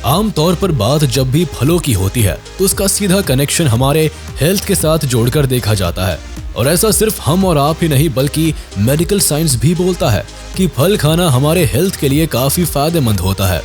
आमतौर पर बात जब भी फलों की होती है तो उसका सीधा कनेक्शन हमारे हेल्थ के साथ जोड़कर देखा जाता है। और ऐसा सिर्फ हम और आप ही नहीं बल्कि मेडिकल साइंस भी बोलता है कि फल खाना हमारे हेल्थ के लिए काफी फायदेमंद होता है।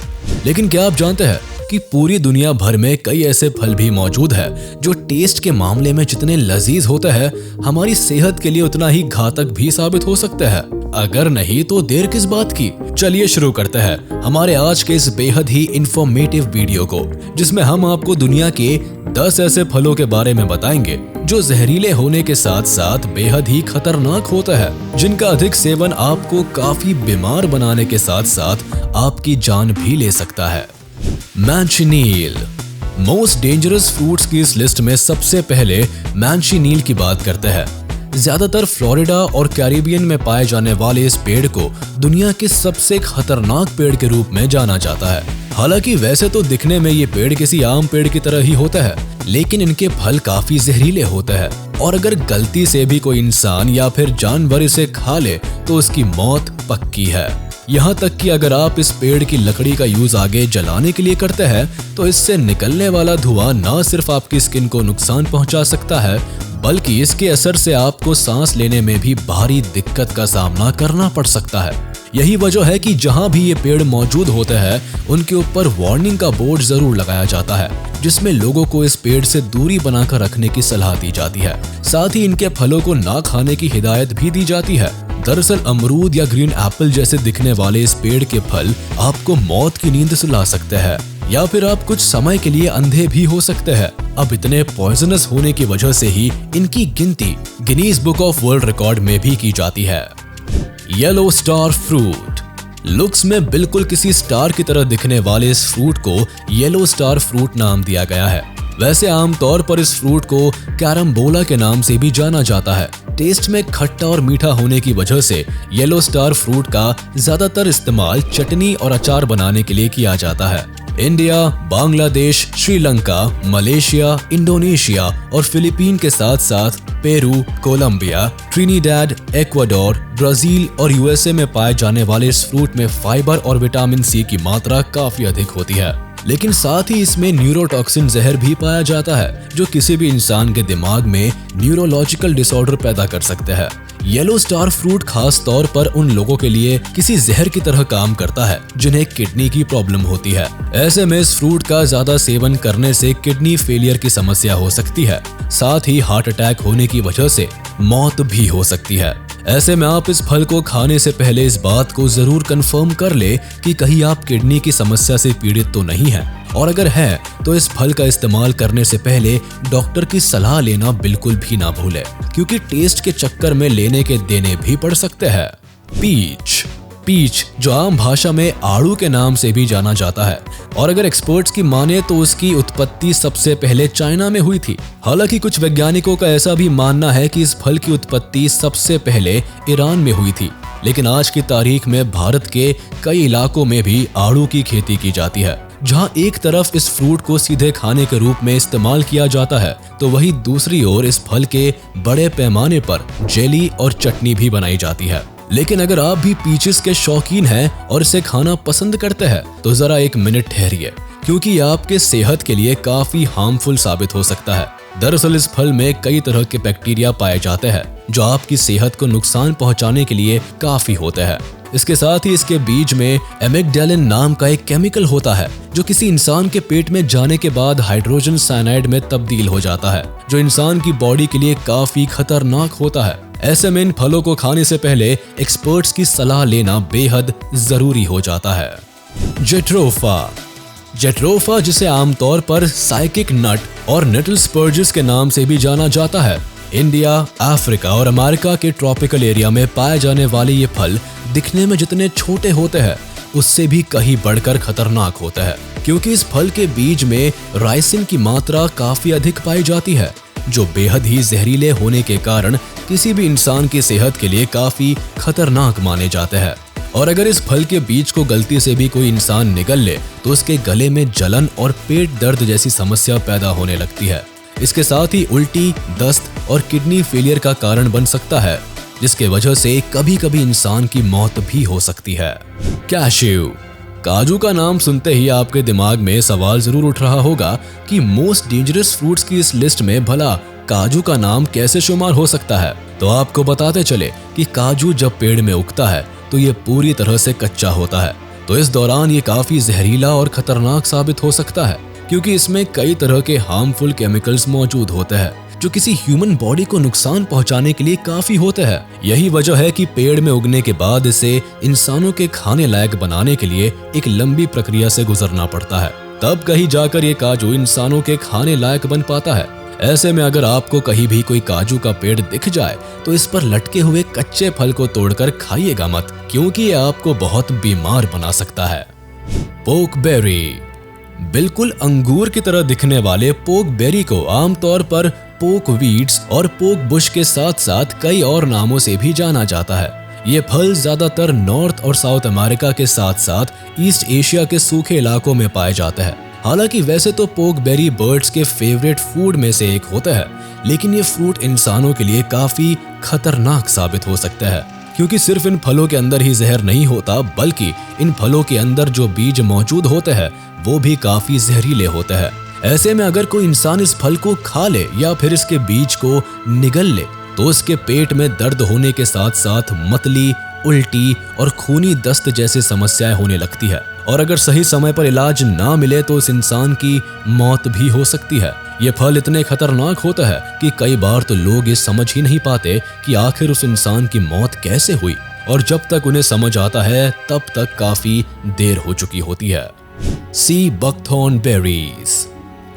लेकिन क्या आप जानते हैं कि पूरी दुनिया भर में कई ऐसे फल भी मौजूद है जो टेस्ट के मामले में जितने लजीज होते हैं हमारी सेहत के लिए उतना ही घातक भी साबित हो सकते हैं। अगर नहीं तो देर किस बात की, चलिए शुरू करते हैं हमारे आज के इस बेहद ही इंफॉर्मेटिव वीडियो को, जिसमें हम आपको दुनिया के 10 ऐसे फलों के बारे में बताएंगे जो जहरीले होने के साथ साथ बेहद ही खतरनाक होता है, जिनका अधिक सेवन आपको काफी बीमार बनाने के साथ साथ आपकी जान भी ले सकता है। मैंशिनील। मोस्ट डेंजरस फ्रूट्स की इस लिस्ट में सबसे पहले मैंशिनील की बात करते हैं। ज्यादातर फ्लोरिडा और कैरिबियन में पाए जाने वाले इस पेड़ को दुनिया के सबसे खतरनाक पेड़ के रूप में जाना जाता है। हालांकि वैसे तो दिखने में ये पेड़ किसी आम पेड़ की तरह ही होता है, लेकिन इनके फल काफी जहरीले होते हैं और अगर गलती से भी कोई इंसान या फिर जानवर इसे खा ले तो उसकी मौत पक्की है। यहाँ तक कि अगर आप इस पेड़ की लकड़ी का यूज आगे जलाने के लिए करते हैं तो इससे निकलने वाला धुआं न सिर्फ आपकी स्किन को नुकसान पहुंचा सकता है बल्कि इसके असर से आपको सांस लेने में भी भारी दिक्कत का सामना करना पड़ सकता है। यही वजह है कि जहां भी ये पेड़ मौजूद होते हैं उनके ऊपर वार्निंग का बोर्ड जरूर लगाया जाता है जिसमें लोगों को इस पेड़ से दूरी बनाकर रखने की सलाह दी जाती है। साथ ही इनके फलों को ना खाने की हिदायत भी दी जाती है। दरअसल अमरूद या ग्रीन एप्पल जैसे दिखने वाले इस पेड़ के फल आपको मौत की नींद सुला सकते हैं या फिर आप कुछ समय के लिए अंधे भी हो सकते हैं। अब इतने पॉइजनस होने की वजह से ही इनकी गिनती Guinness book of world record में भी की जाती है। Yellow star fruit. लुक्स में बिल्कुल किसी स्टार की तरह दिखने वाले इस फ्रूट को येलो स्टार फ्रूट नाम दिया गया है। वैसे आमतौर पर इस फ्रूट को कैरम्बोला के नाम से भी जाना जाता है। टेस्ट में खट्टा और मीठा होने की वजह से येलो स्टार फ्रूट का ज्यादातर इस्तेमाल चटनी और अचार बनाने के लिए किया जाता है। India, Bangladesh, Sri Lanka, Malaysia, Indonesia और फिलीपीन के साथ साथ पेरू, कोलंबिया, ट्रिनिडैड, इक्वाडोर, ब्राजील और यूएसए में पाए जाने वाले इस फ्रूट में फाइबर और विटामिन सी की मात्रा काफी अधिक होती है। लेकिन साथ ही इसमें न्यूरोटॉक्सिन जहर भी पाया जाता है जो किसी भी इंसान के दिमाग में न्यूरोलॉजिकल डिसऑर्डर पैदा कर सकते हैं। येलो स्टार फ्रूट खास तौर पर उन लोगों के लिए किसी जहर की तरह काम करता है जिन्हें किडनी की प्रॉब्लम होती है। ऐसे में इस फ्रूट का ज्यादा सेवन करने से किडनी फेलियर की समस्या हो सकती है, साथ ही हार्ट अटैक होने की वजह से मौत भी हो सकती है। ऐसे में आप इस फल को खाने से पहले इस बात को जरूर कंफर्म कर ले कि कहीं आप किडनी की समस्या से पीड़ित तो नहीं है, और अगर है तो इस फल का इस्तेमाल करने से पहले डॉक्टर की सलाह लेना बिल्कुल भी ना भूले, क्योंकि टेस्ट के चक्कर में लेने के देने भी पड़ सकते हैं। पीच। पीच जो आम भाषा में आड़ू के नाम से भी जाना जाता है और अगर एक्सपर्ट्स की माने तो उसकी उत्पत्ति सबसे पहले चाइना में हुई थी। हालांकि कुछ वैज्ञानिकों का ऐसा भी मानना है कि इस फल की उत्पत्ति सबसे पहले ईरान में हुई थी, लेकिन आज की तारीख में भारत के कई इलाकों में भी आड़ू की खेती की जाती है। जहां एक तरफ इस फ्रूट को सीधे खाने के रूप में इस्तेमाल किया जाता है तो वहीं दूसरी ओर इस फल के बड़े पैमाने पर जेली और चटनी भी बनाई जाती है। लेकिन अगर आप भी पीचेस के शौकीन हैं और इसे खाना पसंद करते हैं तो जरा एक मिनट ठहरिए, क्योंकि ये आपके सेहत के लिए काफी हार्मफुल साबित हो सकता है। दरअसल इस फल में कई तरह के बैक्टीरिया पाए जाते हैं जो आपकी सेहत को नुकसान पहुंचाने के लिए काफी होते हैं। इसके साथ ही इसके बीज में एमिग्डालिन नाम का एक केमिकल होता है जो किसी इंसान के पेट में जाने के बाद हाइड्रोजन साइनाइड में तब्दील हो जाता है, जो इंसान की बॉडी के लिए काफी खतरनाक होता है। ऐसे में इन फलों को खाने से पहले एक्सपर्ट्स की सलाह लेना बेहद जरूरी हो जाता है। जेट्रोफा। जेट्रोफा जिसे आमतौर पर साइकिक नट और नेटल स्पर्जिस के नाम से भी जाना जाता है, इंडिया, अफ्रीका और अमेरिका के ट्रॉपिकल एरिया में पाए जाने वाले ये फल दिखने में जितने छोटे होते हैं उससे भी कहीं बढ़कर खतरनाक होता है, क्योंकि इस फल के बीज में राइसिन की मात्रा काफी अधिक पाई जाती है जो बेहद ही जहरीले होने के कारण किसी भी इंसान की सेहत के लिए काफी खतरनाक माने जाते हैं। और अगर इस फल के बीज को गलती से भी कोई इंसान निगल ले तो उसके गले में जलन और पेट दर्द जैसी समस्या पैदा होने लगती है। इसके साथ ही उल्टी, दस्त और किडनी फेलियर का कारण बन सकता है, जिसके वजह से कभी कभी इंसान की मौत भी हो सकती है। कैश्यू। काजू का नाम सुनते ही आपके दिमाग में सवाल जरूर उठ रहा होगा कि मोस्ट डेंजरस फ्रूट्स की इस लिस्ट में भला काजू का नाम कैसे शुमार हो सकता है। तो आपको बताते चले कि काजू जब पेड़ में उगता है तो ये पूरी तरह से कच्चा होता है, तो इस दौरान ये काफी जहरीला और खतरनाक साबित हो सकता है, क्योंकि इसमें कई तरह के हार्मफुल केमिकल्स मौजूद होते हैं जो किसी ह्यूमन बॉडी को नुकसान पहुंचाने के लिए काफी होते हैं। यही वजह है कि पेड़ में उगने के बाद इसे इंसानों के खाने लायक बनाने के लिए एक लंबी प्रक्रिया से गुजरना पड़ता है, तब कहीं जाकर ये काजू इंसानों के खाने लायक बन पाता है। ऐसे में अगर आपको कहीं भी कोई काजू का पेड़ दिख जाए तो इस पर लटके हुए कच्चे फल को तोड़कर खाइएगा मत, क्योंकि ये आपको बहुत बीमार बना सकता है। पोक बेरी। बिल्कुल अंगूर की तरह दिखने वाले पोक बेरी को आमतौर पर पोक वीड्स और पोक बुश के साथ साथ कई और नामों से भी जाना जाता है। ये फल ज्यादातर नॉर्थ और साउथ अमेरिका के साथ साथ ईस्ट एशिया के सूखे इलाकों में पाए जाते हैं। हालांकि वैसे तो पोक बेरी बर्ड्स के फेवरेट फूड में से एक होता है, लेकिन ये फ्रूट इंसानों के लिए काफी खतरनाक साबित हो सकता है, क्योंकि सिर्फ इन फलों के अंदर ही जहर नहीं होता, बल्कि इन फलों के अंदर जो बीज मौजूद होते हैं वो भी काफी जहरीले होते हैं। ऐसे में अगर कोई इंसान इस फल को खा ले या फिर इसके बीज को निगल ले तो उसके पेट में दर्द होने के साथ साथ मतली, उल्टी और खूनी दस्त जैसी समस्याएं होने लगती है, और अगर सही समय पर इलाज ना मिले तो उस इंसान की मौत भी हो सकती है। ये फल इतने खतरनाक होता है कि कई बार तो लोग ये समझ ही नहीं पाते कि आखिर उस इंसान की मौत कैसे हुई, और जब तक उन्हें समझ आता है तब तक काफी देर हो चुकी होती है। Sea buckthorn berries.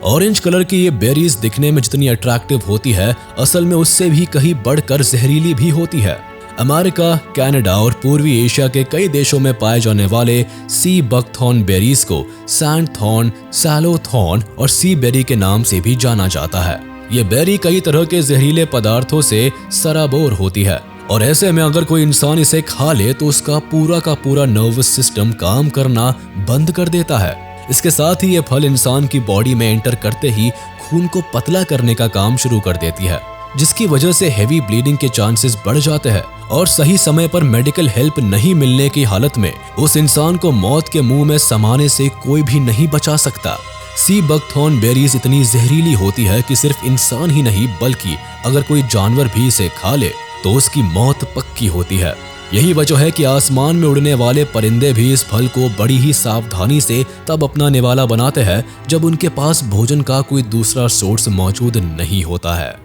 Orange colour की ये बेरीज दिखने में जितनी अट्रैक्टिव होती है, असल में उससे भी कहीं बढ़कर जहरीली भी होती है। अमेरिका, कनाडा और पूर्वी एशिया के कई देशों में पाए जाने वाले सी बकथॉर्न बेरीज को सैंड थॉर्न, सैलो थॉर्न और सी बेरी के नाम से भी जाना जाता है। ये बेरी कई तरह के जहरीले पदार्थों से सराबोर होती है, और ऐसे में अगर कोई इंसान इसे खा ले तो उसका पूरा का पूरा नर्वस सिस्टम काम करना बंद कर देता है। इसके साथ ही ये फल इंसान की बॉडी में एंटर करते ही खून को पतला करने का काम शुरू कर देती है, जिसकी वजह से हेवी ब्लीडिंग के चांसेस बढ़ जाते हैं, और सही समय पर मेडिकल हेल्प नहीं मिलने की हालत में उस इंसान को मौत के मुंह में समाने से कोई भी नहीं बचा सकता। सी बकथॉर्न बेरीज इतनी जहरीली होती है कि सिर्फ इंसान ही नहीं बल्कि अगर कोई जानवर भी इसे खा ले तो उसकी मौत पक्की होती है। यही वजह है कि आसमान में उड़ने वाले परिंदे भी इस फल को बड़ी ही सावधानी से तब अपना निवाला बनाते हैं जब उनके पास भोजन का कोई दूसरा सोर्स मौजूद नहीं होता है।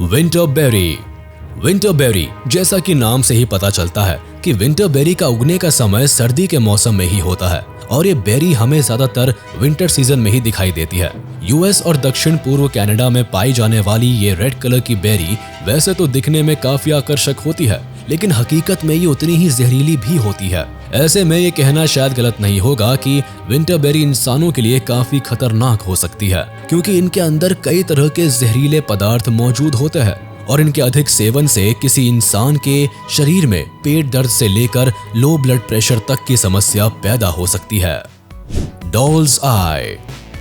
Winter berry. विंटर बेरी, जैसा कि नाम से ही पता चलता है कि विंटर बेरी का उगने का समय सर्दी के मौसम में ही होता है, और ये बेरी हमें ज्यादातर विंटर सीजन में ही दिखाई देती है। यूएस और दक्षिण पूर्व कनाडा में पाई जाने वाली ये रेड कलर की बेरी वैसे तो दिखने में काफी आकर्षक होती है, लेकिन हकीकत में ये उतनी ही जहरीली भी होती है। ऐसे में ये कहना शायद गलत नहीं होगा कि विंटर बेरी इंसानों के लिए काफी खतरनाक हो सकती है, क्योंकि इनके अंदर कई तरह के जहरीले पदार्थ मौजूद होते हैं, और इनके अधिक सेवन से किसी इंसान के शरीर में पेट दर्द से लेकर लो ब्लड प्रेशर तक की समस्या पैदा हो सकती है। डॉल्स आई।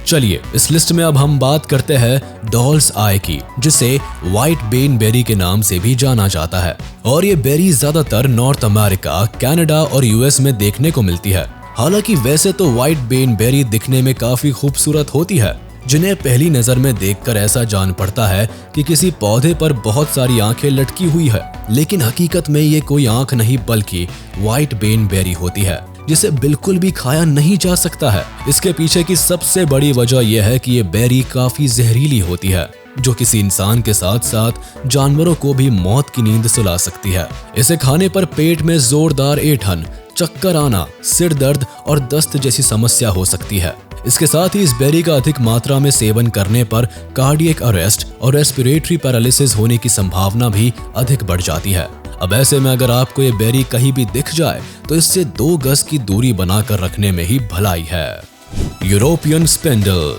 चलिए इस लिस्ट में अब हम बात करते हैं डॉल्स आई की, जिसे व्हाइट बेन बेरी के नाम से भी जाना जाता है, और ये बेरी ज्यादातर नॉर्थ अमेरिका, कनाडा और यूएस में देखने को मिलती है। हालांकि वैसे तो व्हाइट बेन बेरी दिखने में काफी खूबसूरत होती है, जिन्हें पहली नजर में देखकर ऐसा जान पड़ता है कि किसी पौधे पर बहुत सारी आंखें लटकी हुई है, लेकिन हकीकत में ये कोई आंख नहीं बल्कि व्हाइट बेन बेरी होती है, जिसे बिल्कुल भी खाया नहीं जा सकता है। इसके पीछे की सबसे बड़ी वजह यह है कि ये बेरी काफी जहरीली होती है, जो किसी इंसान के साथ साथ जानवरों को भी मौत की नींद सुला सकती है। इसे खाने पर पेट में जोरदार ऐंठन, चक्कर आना, सिर दर्द और दस्त जैसी समस्या हो सकती है। इसके साथ ही इस बेरी का अधिक मात्रा में सेवन करने पर कार्डियक अरेस्ट और रेस्पिरेटरी पैरालिसिस होने की संभावना भी अधिक बढ़ जाती है। अब ऐसे में अगर आपको ये बेरी कहीं भी दिख जाए तो इससे 2 गज की दूरी बनाकर रखने में ही भलाई है। European spindle.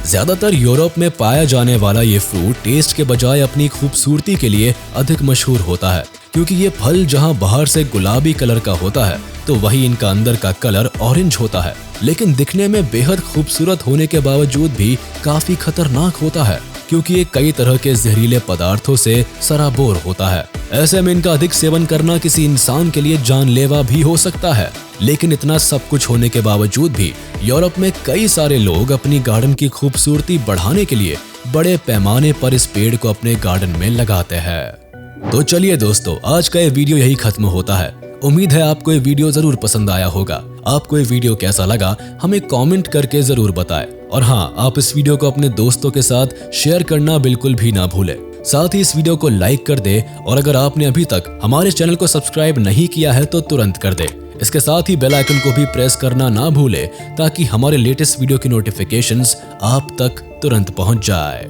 ज्यादातर यूरोप में पाया जाने वाला ये फ्रूट टेस्ट के बजाय अपनी खूबसूरती के लिए अधिक मशहूर होता है, क्योंकि ये फल जहां बाहर से गुलाबी कलर का होता है तो वहीं इनका अंदर का कलर ऑरेंज होता है, लेकिन दिखने में बेहद खूबसूरत होने के बावजूद भी काफी खतरनाक होता है, क्योंकि ये कई तरह के जहरीले पदार्थों से सराबोर होता है। ऐसे में इनका अधिक सेवन करना किसी इंसान के लिए जानलेवा भी हो सकता है। लेकिन इतना सब कुछ होने के बावजूद भी यूरोप में कई सारे लोग अपनी गार्डन की खूबसूरती बढ़ाने के लिए बड़े पैमाने पर इस पेड़ को अपने गार्डन में लगाते हैं। तो चलिए दोस्तों, आज का ये वीडियो यही खत्म होता है। उम्मीद है आपको ये वीडियो जरूर पसंद आया होगा। आपको ये वीडियो कैसा लगा हमें कमेंट करके जरूर बताएं। और हाँ, आप इस वीडियो को अपने दोस्तों के साथ शेयर करना बिल्कुल भी ना भूलें। साथ ही इस वीडियो को लाइक कर दे और अगर आपने अभी तक हमारे चैनल को सब्सक्राइब नहीं किया है तो तुरंत कर दे। इसके साथ ही बेल आइकन को भी प्रेस करना ना भूले ताकि हमारे लेटेस्ट वीडियो की नोटिफिकेशंस आप तक तुरंत पहुंच जाए।